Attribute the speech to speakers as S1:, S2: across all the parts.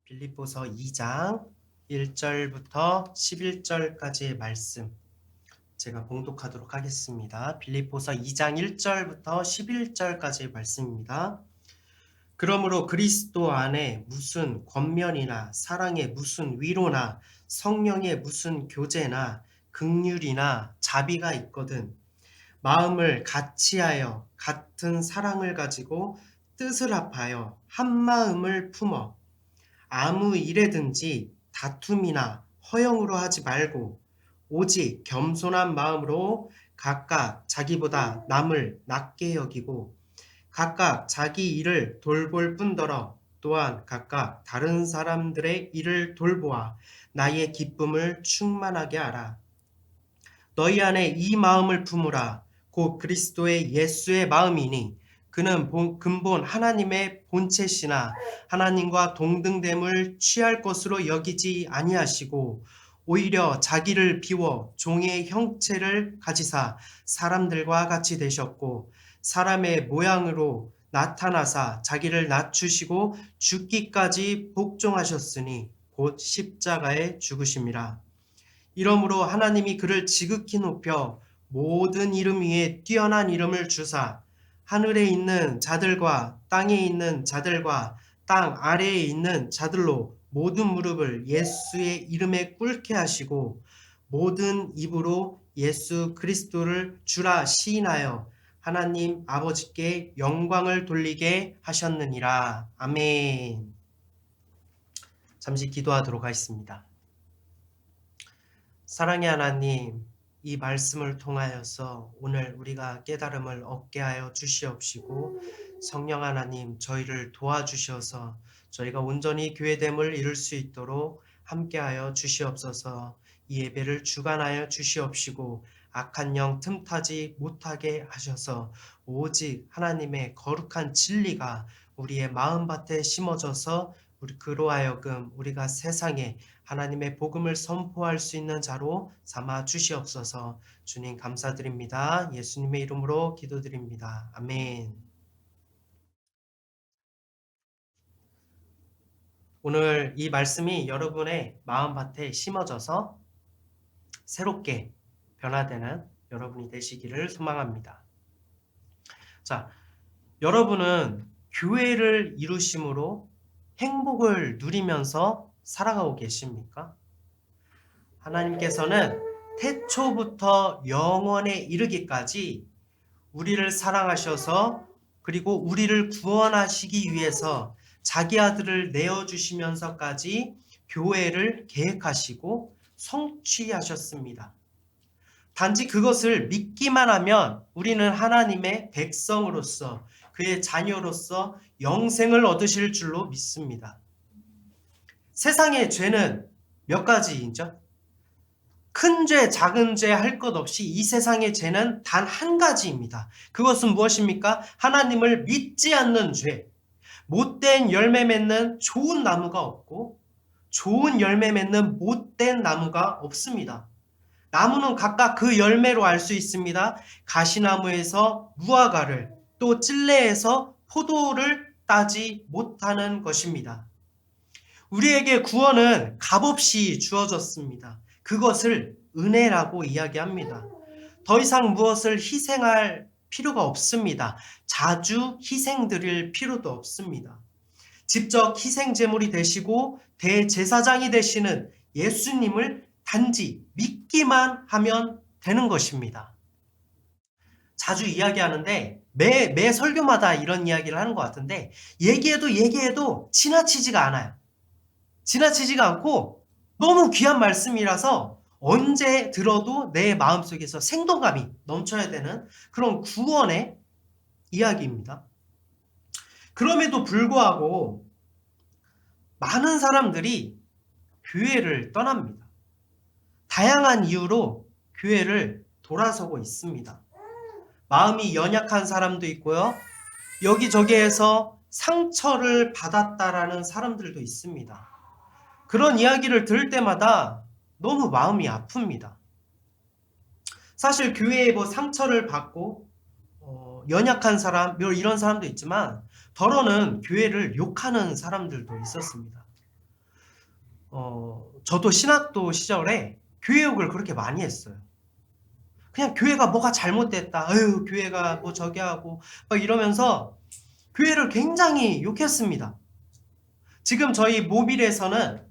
S1: 빌립보서 2장 1절부터 11절까지의 말씀 제가 봉독하도록 하겠습니다. 빌립보서 2장 1절부터 11절까지의 말씀입니다. 그러므로 그리스도 안에 무슨 권면이나 사랑의 무슨 위로나 성령의 무슨 교제나 긍휼이나 자비가 있거든 마음을 같이하여 같은 사랑을 가지고 뜻을 합하여 한 마음을 품어 아무 일에든지 다툼이나 허영으로 하지 말고 오직 겸손한 마음으로 각각 자기보다 남을 낮게 여기고 각각 자기 일을 돌볼 뿐더러 또한 각각 다른 사람들의 일을 돌보아 나의 기쁨을 충만하게 하라. 너희 안에 이 마음을 품으라. 곧 그리스도의 예수의 마음이니 그는 근본 하나님의 본체시나 하나님과 동등됨을 취할 것으로 여기지 아니하시고 오히려 자기를 비워 종의 형체를 가지사 사람들과 같이 되셨고 사람의 모양으로 나타나사 자기를 낮추시고 죽기까지 복종하셨으니 곧 십자가에 죽으심이라. 이러므로 하나님이 그를 지극히 높여 모든 이름 위에 뛰어난 이름을 주사 하늘에 있는 자들과 땅에 있는 자들과 땅 아래에 있는 자들로 모든 무릎을 예수의 이름에 꿇게 하시고 모든 입으로 예수 그리스도를 주라 시인하여 하나님 아버지께 영광을 돌리게 하셨느니라. 아멘. 잠시 기도하도록 하겠습니다. 사랑의 하나님, 이 말씀을 통하여서 오늘 우리가 깨달음을 얻게 하여 주시옵시고 성령 하나님 저희를 도와주셔서 저희가 온전히 교회됨을 이룰 수 있도록 함께하여 주시옵소서. 이 예배를 주관하여 주시옵시고 악한 영 틈타지 못하게 하셔서 오직 하나님의 거룩한 진리가 우리의 마음밭에 심어져서 그로 하여금 우리가 세상에 하나님의 복음을 선포할 수 있는 자로 삼아 주시옵소서. 주님 감사드립니다. 예수님의 이름으로 기도드립니다. 아멘. 오늘 이 말씀이 여러분의 마음밭에 심어져서 새롭게 변화되는 여러분이 되시기를 소망합니다. 자, 여러분은 교회를 이루심으로 행복을 누리면서 살아가고 계십니까? 하나님께서는 태초부터 영원에 이르기까지 우리를 사랑하셔서 그리고 우리를 구원하시기 위해서 자기 아들을 내어주시면서까지 교회를 계획하시고 성취하셨습니다. 단지 그것을 믿기만 하면 우리는 하나님의 백성으로서 그의 자녀로서 영생을 얻으실 줄로 믿습니다. 세상의 죄는 몇 가지이죠? 큰 죄, 작은 죄 할 것 없이 이 세상의 죄는 단 한 가지입니다. 그것은 무엇입니까? 하나님을 믿지 않는 죄. 못된 열매 맺는 좋은 나무가 없고 좋은 열매 맺는 못된 나무가 없습니다. 나무는 각각 그 열매로 알 수 있습니다. 가시나무에서 무화과를 또 찔레에서 포도를 따지 못하는 것입니다. 우리에게 구원은 값없이 주어졌습니다. 그것을 은혜라고 이야기합니다. 더 이상 무엇을 희생할 필요가 없습니다. 자주 희생드릴 필요도 없습니다. 직접 희생제물이 되시고 대제사장이 되시는 예수님을 단지 믿기만 하면 되는 것입니다. 자주 이야기하는데 매 설교마다 이런 이야기를 하는 것 같은데 얘기해도 지나치지가 않아요. 지나치지가 않고 너무 귀한 말씀이라서 언제 들어도 내 마음속에서 생동감이 넘쳐야 되는 그런 구원의 이야기입니다. 그럼에도 불구하고 많은 사람들이 교회를 떠납니다. 다양한 이유로 교회를 돌아서고 있습니다. 마음이 연약한 사람도 있고요. 여기저기에서 상처를 받았다라는 사람들도 있습니다. 그런 이야기를 들을 때마다 너무 마음이 아픕니다. 사실 교회에 상처를 받고 연약한 사람, 이런 사람도 있지만 덜어는 교회를 욕하는 사람들도 있었습니다. 저도 신학도 시절에 교회 욕을 그렇게 많이 했어요. 그냥 교회가 뭐가 잘못됐다. 아유, 교회가 뭐 저기 하고 막 이러면서 교회를 굉장히 욕했습니다. 지금 저희 모빌에서는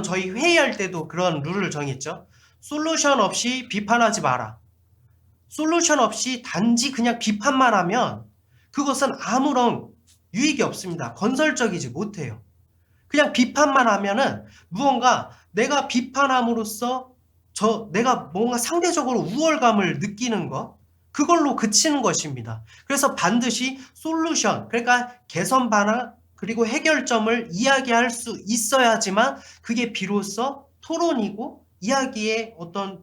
S1: 저희 회의할 때도 그런 룰을 정했죠. 솔루션 없이 비판하지 마라. 솔루션 없이 단지 그냥 비판만 하면 그것은 아무런 유익이 없습니다. 건설적이지 못해요. 그냥 비판만 하면은 무언가 내가 비판함으로써 내가 뭔가 상대적으로 우월감을 느끼는 것, 그걸로 그치는 것입니다. 그래서 반드시 솔루션, 그러니까 개선 방안, 그리고 해결점을 이야기할 수 있어야지만 그게 비로소 토론이고 이야기의 어떤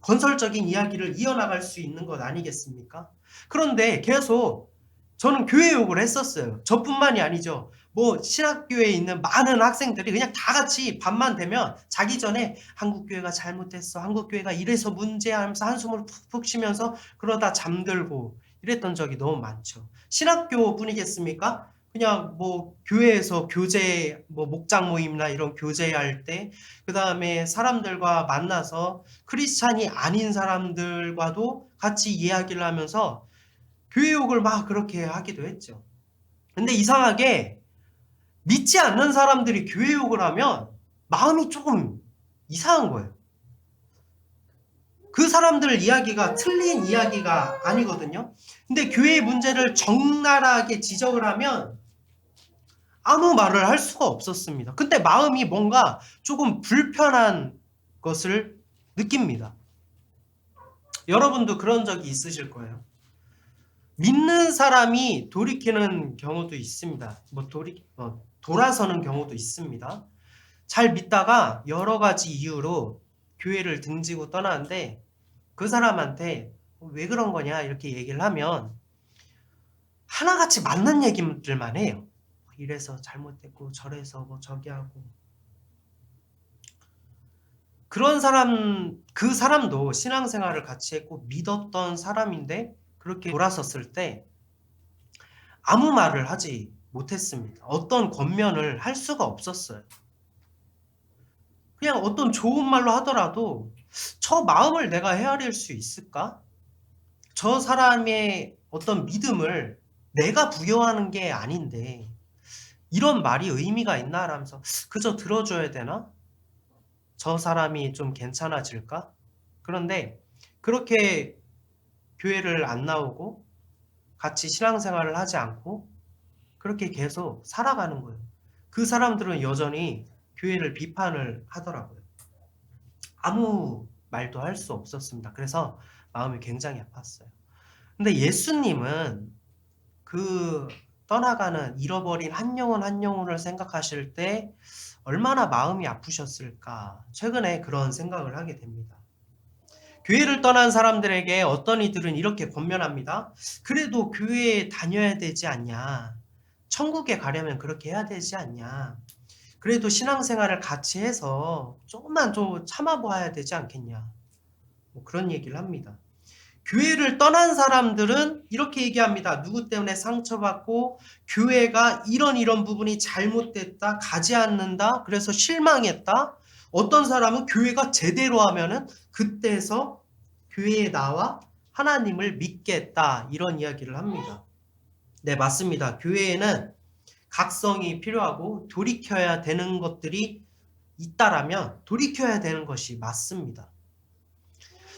S1: 건설적인 이야기를 이어나갈 수 있는 것 아니겠습니까? 그런데 계속 저는 교회 욕을 했었어요. 저뿐만이 아니죠. 뭐 신학교에 있는 많은 학생들이 그냥 다 같이 밤만 되면 자기 전에 한국교회가 잘못했어. 한국교회가 이래서 문제야 하면서 한숨을 푹푹 쉬면서 그러다 잠들고 이랬던 적이 너무 많죠. 신학교뿐이겠습니까? 그냥 뭐 교회에서 교제, 뭐 목장 모임이나 이런 교제할 때, 그 다음에 사람들과 만나서 크리스찬이 아닌 사람들과도 같이 이야기를 하면서 교회 욕을 막 그렇게 하기도 했죠. 근데 이상하게 믿지 않는 사람들이 교회 욕을 하면 마음이 조금 이상한 거예요. 그 사람들 이야기가 틀린 이야기가 아니거든요. 근데 교회의 문제를 적나라하게 지적을 하면 아무 말을 할 수가 없었습니다. 근데 마음이 뭔가 조금 불편한 것을 느낍니다. 여러분도 그런 적이 있으실 거예요. 믿는 사람이 돌이키는 경우도 있습니다. 돌아서는 경우도 있습니다. 잘 믿다가 여러 가지 이유로 교회를 등지고 떠나는데 그 사람한테 왜 그런 거냐 이렇게 얘기를 하면 하나같이 맞는 얘기들만 해요. 이래서 잘못됐고 저래서 뭐 저기 하고. 그런 사람, 그 사람도 신앙생활을 같이 했고 믿었던 사람인데 그렇게 돌아섰을 때 아무 말을 하지 못했습니다. 어떤 권면을 할 수가 없었어요. 그냥 어떤 좋은 말로 하더라도 저 마음을 내가 헤아릴 수 있을까? 저 사람의 어떤 믿음을 내가 부여하는 게 아닌데 이런 말이 의미가 있나? 라면서 그저 들어줘야 되나? 저 사람이 좀 괜찮아질까? 그런데 그렇게 교회를 안 나오고 같이 신앙생활을 하지 않고 그렇게 계속 살아가는 거예요. 그 사람들은 여전히 교회를 비판을 하더라고요. 아무 말도 할 수 없었습니다. 그래서 마음이 굉장히 아팠어요. 근데 예수님은 그 떠나가는 잃어버린 한 영혼 한 영혼을 생각하실 때 얼마나 마음이 아프셨을까? 최근에 그런 생각을 하게 됩니다. 교회를 떠난 사람들에게 어떤 이들은 이렇게 권면합니다. 그래도 교회에 다녀야 되지 않냐? 천국에 가려면 그렇게 해야 되지 않냐? 그래도 신앙생활을 같이 해서 조금만 좀 참아봐야 되지 않겠냐? 뭐 그런 얘기를 합니다. 교회를 떠난 사람들은 이렇게 얘기합니다. 누구 때문에 상처받고 교회가 이런 부분이 잘못됐다, 가지 않는다, 그래서 실망했다. 어떤 사람은 교회가 제대로 하면은 그때서 교회에 나와 하나님을 믿겠다, 이런 이야기를 합니다. 네, 맞습니다. 교회에는 각성이 필요하고 돌이켜야 되는 것들이 있다라면 돌이켜야 되는 것이 맞습니다.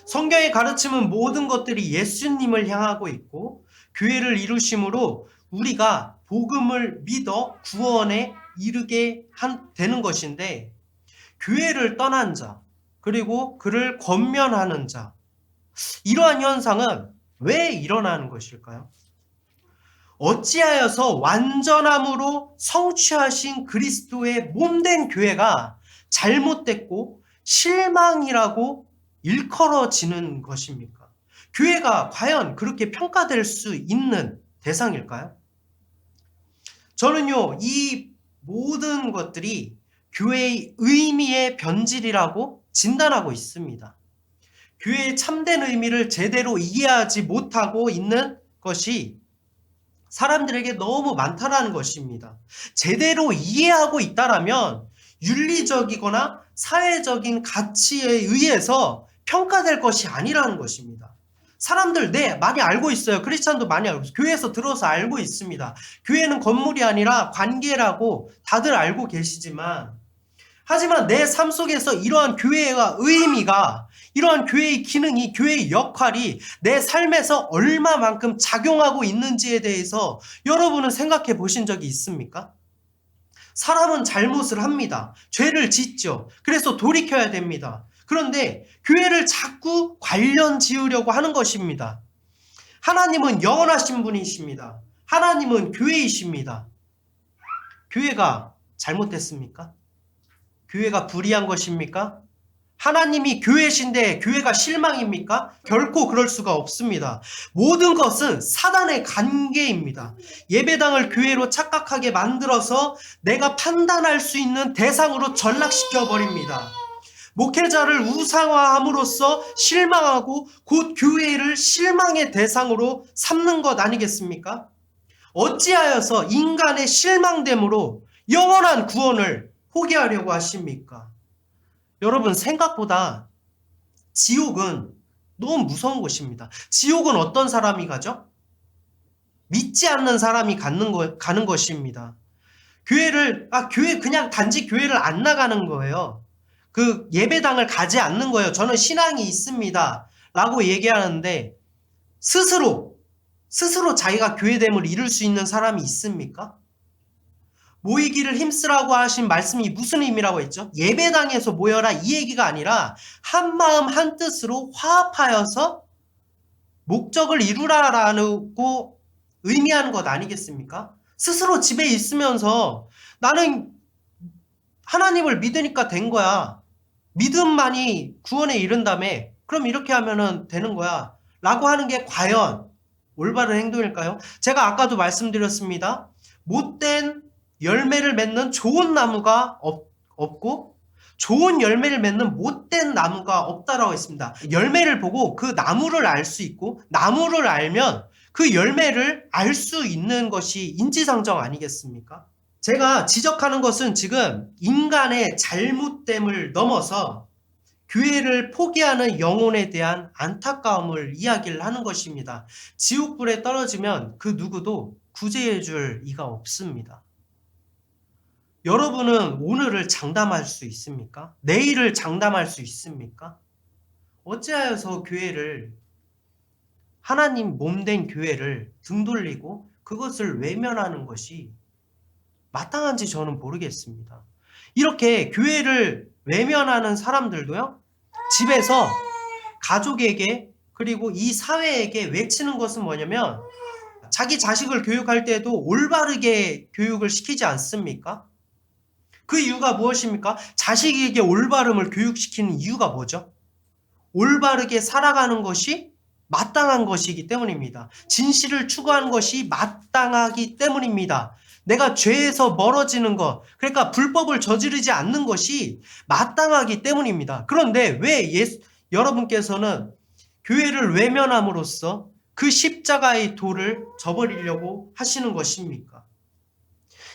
S1: 성경의 가르침은 모든 것들이 예수님을 향하고 있고 교회를 이루심으로 우리가 복음을 믿어 구원에 이르게 되는 것인데 교회를 떠난 자 그리고 그를 권면하는 자 이러한 현상은 왜 일어나는 것일까요? 어찌하여서 완전함으로 성취하신 그리스도의 몸된 교회가 잘못됐고 실망이라고 일컬어지는 것입니까? 교회가 과연 그렇게 평가될 수 있는 대상일까요? 저는요, 이 모든 것들이 교회의 의미의 변질이라고 진단하고 있습니다. 교회의 참된 의미를 제대로 이해하지 못하고 있는 것이 사람들에게 너무 많다라는 것입니다. 제대로 이해하고 있다라면 윤리적이거나 사회적인 가치에 의해서 평가될 것이 아니라는 것입니다. 사람들 많이 알고 있어요. 크리스찬도 많이 알고 있어요. 교회에서 들어서 알고 있습니다. 교회는 건물이 아니라 관계라고 다들 알고 계시지만, 하지만 내 삶 속에서 이러한 교회의 의미가, 이러한 교회의 기능이, 교회의 역할이 내 삶에서 얼마만큼 작용하고 있는지에 대해서 여러분은 생각해 보신 적이 있습니까? 사람은 잘못을 합니다. 죄를 짓죠. 그래서 돌이켜야 됩니다. 그런데 교회를 자꾸 관련 지으려고 하는 것입니다. 하나님은 영원하신 분이십니다. 하나님은 교회이십니다. 교회가 잘못됐습니까? 교회가 불의한 것입니까? 하나님이 교회신데 교회가 실망입니까? 결코 그럴 수가 없습니다. 모든 것은 사단의 관계입니다. 예배당을 교회로 착각하게 만들어서 내가 판단할 수 있는 대상으로 전락시켜 버립니다. 목회자를 우상화함으로써 실망하고 곧 교회를 실망의 대상으로 삼는 것 아니겠습니까? 어찌하여서 인간의 실망됨으로 영원한 구원을 포기하려고 하십니까? 여러분, 생각보다 지옥은 너무 무서운 곳입니다. 지옥은 어떤 사람이 가죠? 믿지 않는 사람이 가는 것입니다. 교회 그냥 단지 교회를 안 나가는 거예요. 그 예배당을 가지 않는 거예요. 저는 신앙이 있습니다. 라고 얘기하는데 스스로 자기가 교회됨을 이룰 수 있는 사람이 있습니까? 모이기를 힘쓰라고 하신 말씀이 무슨 의미라고 했죠? 예배당에서 모여라 이 얘기가 아니라 한 마음 한 뜻으로 화합하여서 목적을 이루라라고 의미하는 것 아니겠습니까? 스스로 집에 있으면서 나는 하나님을 믿으니까 된 거야. 믿음만이 구원에 이른다며. 그럼 이렇게 하면은 되는 거야. 라고 하는 게 과연 올바른 행동일까요? 제가 아까도 말씀드렸습니다. 못된 열매를 맺는 좋은 나무가 없고 좋은 열매를 맺는 못된 나무가 없다라고 했습니다. 열매를 보고 그 나무를 알 수 있고 나무를 알면 그 열매를 알 수 있는 것이 인지상정 아니겠습니까? 제가 지적하는 것은 지금 인간의 잘못됨을 넘어서 교회를 포기하는 영혼에 대한 안타까움을 이야기를 하는 것입니다. 지옥불에 떨어지면 그 누구도 구제해 줄 이가 없습니다. 여러분은 오늘을 장담할 수 있습니까? 내일을 장담할 수 있습니까? 어찌하여서 하나님 몸된 교회를 등 돌리고 그것을 외면하는 것이 마땅한지 저는 모르겠습니다. 이렇게 교회를 외면하는 사람들도요, 집에서 가족에게 그리고 이 사회에게 외치는 것은 뭐냐면 자기 자식을 교육할 때도 올바르게 교육을 시키지 않습니까? 그 이유가 무엇입니까? 자식에게 올바름을 교육시키는 이유가 뭐죠? 올바르게 살아가는 것이 마땅한 것이기 때문입니다. 진실을 추구하는 것이 마땅하기 때문입니다. 내가 죄에서 멀어지는 것, 그러니까 불법을 저지르지 않는 것이 마땅하기 때문입니다. 그런데 왜 여러분께서는 교회를 외면함으로써 그 십자가의 도를 저버리려고 하시는 것입니까?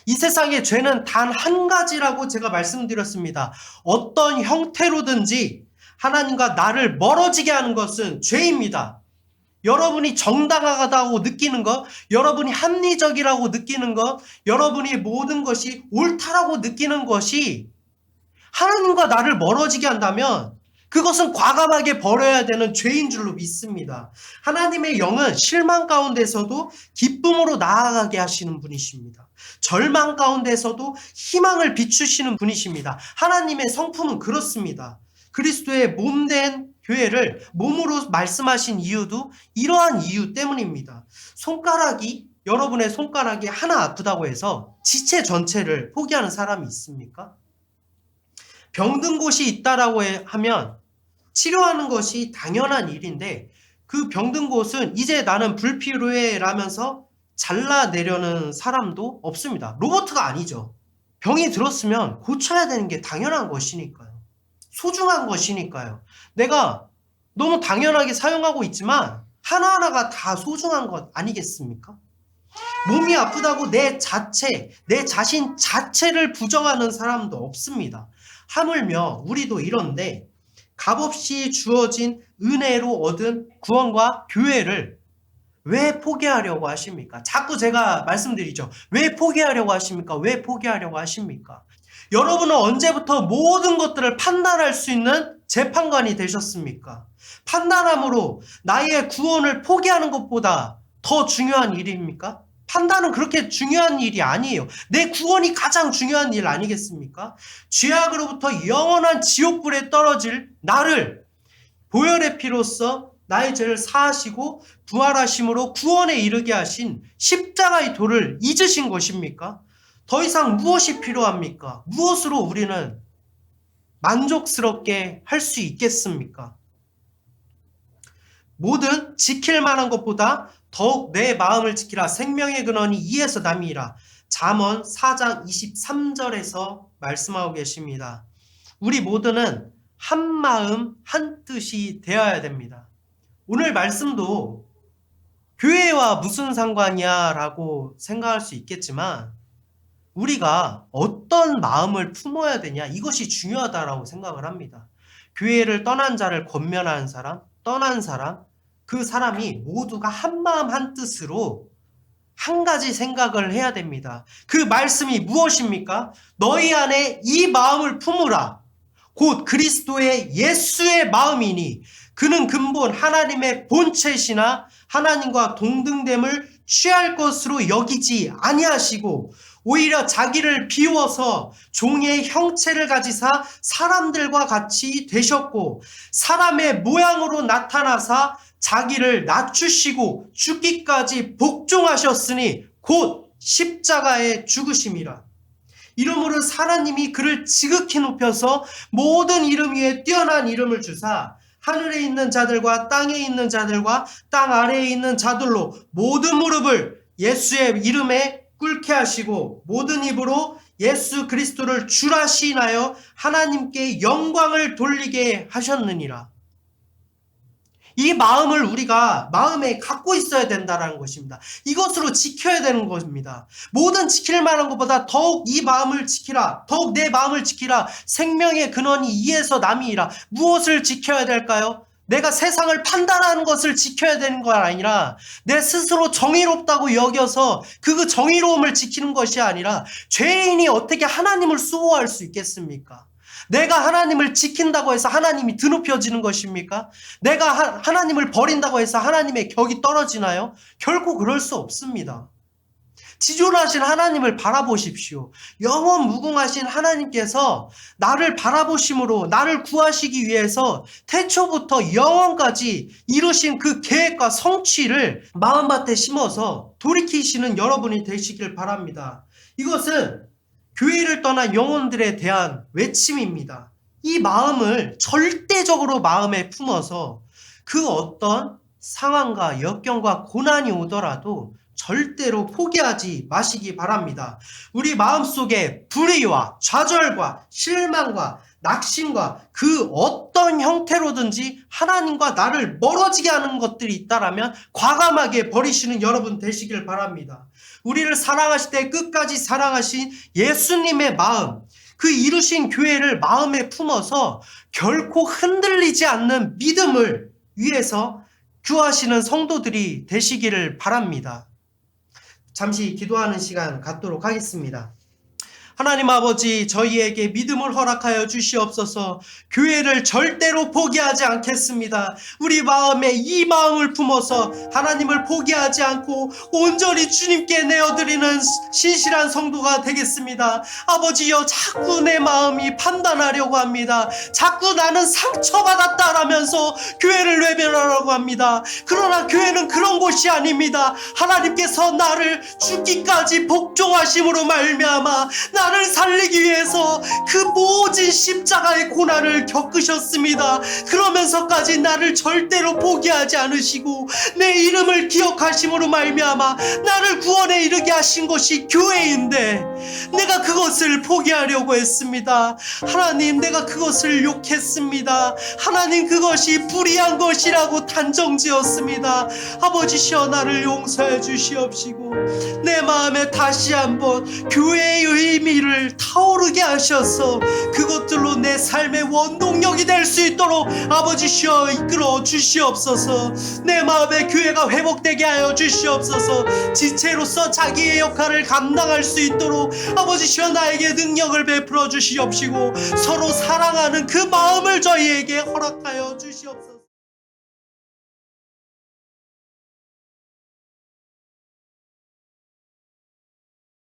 S1: 이 세상의 죄는 단 한 가지라고 제가 말씀드렸습니다. 어떤 형태로든지 하나님과 나를 멀어지게 하는 것은 죄입니다. 여러분이 정당하다고 느끼는 것, 여러분이 합리적이라고 느끼는 것, 여러분이 모든 것이 옳다라고 느끼는 것이 하나님과 나를 멀어지게 한다면 그것은 과감하게 버려야 되는 죄인 줄로 믿습니다. 하나님의 영은 실망 가운데서도 기쁨으로 나아가게 하시는 분이십니다. 절망 가운데서도 희망을 비추시는 분이십니다. 하나님의 성품은 그렇습니다. 그리스도의 몸된 교회를 몸으로 말씀하신 이유도 이러한 이유 때문입니다. 여러분의 손가락이 하나 아프다고 해서 지체 전체를 포기하는 사람이 있습니까? 병든 곳이 있다라고 하면 치료하는 것이 당연한 일인데 그 병든 곳은 이제 나는 불필요해 라면서 잘라내려는 사람도 없습니다. 로봇가 아니죠. 병이 들었으면 고쳐야 되는 게 당연한 것이니까요. 소중한 것이니까요. 내가 너무 당연하게 사용하고 있지만 하나하나가 다 소중한 것 아니겠습니까? 몸이 아프다고 내 자신 자체를 부정하는 사람도 없습니다. 하물며 우리도 이런데 값없이 주어진 은혜로 얻은 구원과 교회를 왜 포기하려고 하십니까? 자꾸 제가 말씀드리죠. 왜 포기하려고 하십니까? 왜 포기하려고 하십니까? 여러분은 언제부터 모든 것들을 판단할 수 있는 재판관이 되셨습니까? 판단함으로 나의 구원을 포기하는 것보다 더 중요한 일입니까? 판단은 그렇게 중요한 일이 아니에요. 내 구원이 가장 중요한 일 아니겠습니까? 죄악으로부터 영원한 지옥불에 떨어질 나를 보혈의 피로써 나의 죄를 사하시고 부활하심으로 구원에 이르게 하신 십자가의 도를 잊으신 것입니까? 더 이상 무엇이 필요합니까? 무엇으로 우리는 만족스럽게 할 수 있겠습니까? 모든 지킬 만한 것보다 더욱 내 마음을 지키라. 생명의 근원이 이에서 남이라. 잠언 4장 23절에서 말씀하고 계십니다. 우리 모두는 한 마음 한 뜻이 되어야 됩니다. 오늘 말씀도 교회와 무슨 상관이야 라고 생각할 수 있겠지만 우리가 어떤 마음을 품어야 되냐, 이것이 중요하다라고 생각을 합니다. 교회를 떠난 자를 권면하는 사람, 떠난 사람, 그 사람이 모두가 한 마음 한 뜻으로 한 가지 생각을 해야 됩니다. 그 말씀이 무엇입니까? 너희 안에 이 마음을 품으라. 곧 그리스도의 예수의 마음이니 그는 근본 하나님의 본체시나 하나님과 동등됨을 취할 것으로 여기지 아니하시고 오히려 자기를 비워서 종의 형체를 가지사 사람들과 같이 되셨고 사람의 모양으로 나타나사 자기를 낮추시고 죽기까지 복종하셨으니 곧 십자가에 죽으심이라. 이러므로 하나님이 그를 지극히 높여서 모든 이름 위에 뛰어난 이름을 주사 하늘에 있는 자들과 땅에 있는 자들과 땅 아래에 있는 자들로 모든 무릎을 예수의 이름에 꿇게 하시고 모든 입으로 예수 그리스도를 주라 시인하여 하나님께 영광을 돌리게 하셨느니라. 이 마음을 우리가 마음에 갖고 있어야 된다는 것입니다. 이것으로 지켜야 되는 것입니다. 모든 지킬 만한 것보다 더욱 이 마음을 지키라. 더욱 내 마음을 지키라. 생명의 근원이 이에서 남이니라. 무엇을 지켜야 될까요? 내가 세상을 판단하는 것을 지켜야 되는 건 아니라 내 스스로 정의롭다고 여겨서 그 정의로움을 지키는 것이 아니라 죄인이 어떻게 하나님을 수호할 수 있겠습니까? 내가 하나님을 지킨다고 해서 하나님이 드높여지는 것입니까? 내가 하나님을 버린다고 해서 하나님의 격이 떨어지나요? 결코 그럴 수 없습니다. 지존하신 하나님을 바라보십시오. 영원 무궁하신 하나님께서 나를 바라보심으로 나를 구하시기 위해서 태초부터 영원까지 이루신 그 계획과 성취를 마음밭에 심어서 돌이키시는 여러분이 되시길 바랍니다. 이것은 교회를 떠난 영혼들에 대한 외침입니다. 이 마음을 절대적으로 마음에 품어서 그 어떤 상황과 역경과 고난이 오더라도 절대로 포기하지 마시기 바랍니다. 우리 마음속에 불의와 좌절과 실망과 낙심과 그 어떤 형태로든지 하나님과 나를 멀어지게 하는 것들이 있다라면 과감하게 버리시는 여러분 되시길 바랍니다. 우리를 사랑하실 때 끝까지 사랑하신 예수님의 마음, 그 이루신 교회를 마음에 품어서 결코 흔들리지 않는 믿음을 위해서 구하시는 성도들이 되시기를 바랍니다. 잠시 기도하는 시간 갖도록 하겠습니다. 하나님 아버지, 저희에게 믿음을 허락하여 주시옵소서. 교회를 절대로 포기하지 않겠습니다. 우리 마음에 이 마음을 품어서 하나님을 포기하지 않고 온전히 주님께 내어드리는 신실한 성도가 되겠습니다. 아버지여, 자꾸 내 마음이 판단하려고 합니다. 자꾸 나는 상처받았다라면서 교회를 외면하려고 합니다. 그러나 교회는 그런 곳이 아닙니다. 하나님께서 나를 죽기까지 복종하심으로 말미암아 나를 나를 살리기 위해서 그 모진 십자가의 고난을 겪으셨습니다. 그러면서까지 나를 절대로 포기하지 않으시고 내 이름을 기억하심으로 말미암아 나를 구원에 이르게 하신 것이 교회인데 내가 그것을 포기하려고 했습니다. 하나님, 내가 그것을 욕했습니다. 하나님, 그것이 불의한 것이라고 단정지었습니다. 아버지시여, 나를 용서해 주시옵시고 내 마음에 다시 한번 교회의 의미를 타오르게 하셔서 그것들로 내 삶의 원동력이 될 수 있도록 아버지시여 이끌어 주시옵소서. 내 마음에 교회가 회복되게 하여 주시옵소서. 지체로서 자기의 역할을 감당할 수 있도록 아버지시여 나에게 능력을 베풀어 주시옵시고 서로 사랑하는 그 마음을 저희에게 허락하여 주시옵소서.